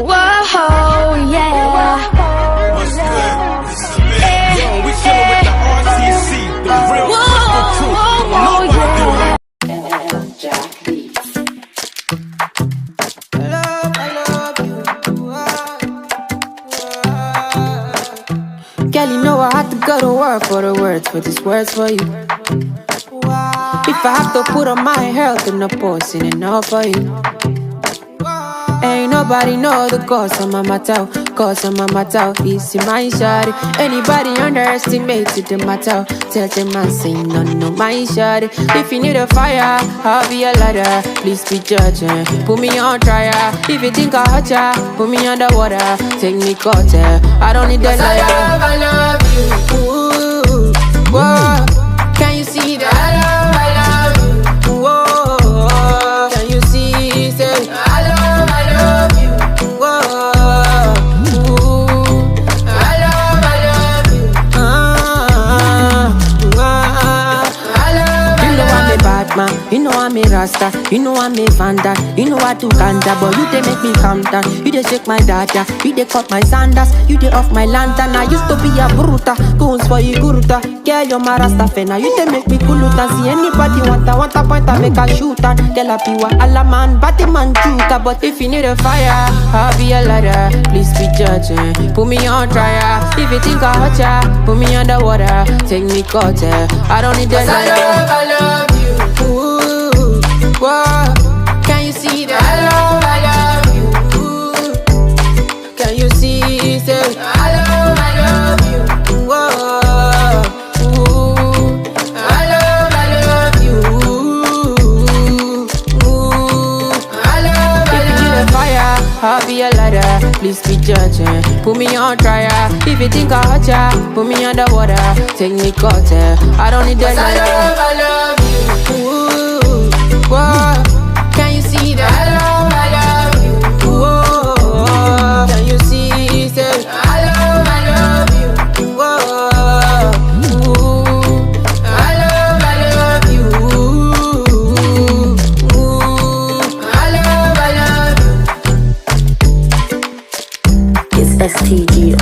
Whoa, yeah. What's good? This is Amir. Yo, we chillin' with the RTC, the real crystal truth. Nobody do it like Girl, you know I had to go to work for the words, for these words for you. If I have to put on my health in a post, in enough for you. Ain't nobody know the cause of my matter, cause of my matter. It's in my shawty. Anybody underestimated the matter, tell them I say no, my shawty. If you need a fire, I'll be a ladder. Please be judging, put me on trial. If you think I hurt ya, put me underwater. Take me cutter, I don't need that liar. I love you. Ooh, whoa. Can you see that? I love you. Whoa. Can you see? Say I love you. Whoa. Ooh. I love you. I love you. You know I'm a bad man. You know I'm a rasta. You know I'm a vanda. You know I do ganja, but you they make me calm down. You they shake my data. You they cut my sandals. You they off my lantern. I used to be a bruta. Goons for you guruta. Girl, you're my rasta fena. You they make me kuluta. See anybody want a point, I make a shooter. Girl, I be what alla man, batty man shooter. But if you need a fire, I'll be a ladder. Please be judging, put me on trial. If you think I hurt ya, put me underwater. Take me cutter, I don't need that liar. I love you. Ooh, whoa. Can you see that? I love you. Ooh. Can you see? Say I love you. Whoa. I'll be a ladder, please be judging. Put me on trial. If you think I hurt ya, put me underwater. Take me cutter, I don't need that liar. I love you. Ooh, whoa. Can you see that? I love you. Whoa. Can you see? Say I love you. Whoa. Ooh, I love you. Ooh, I love you. It's STG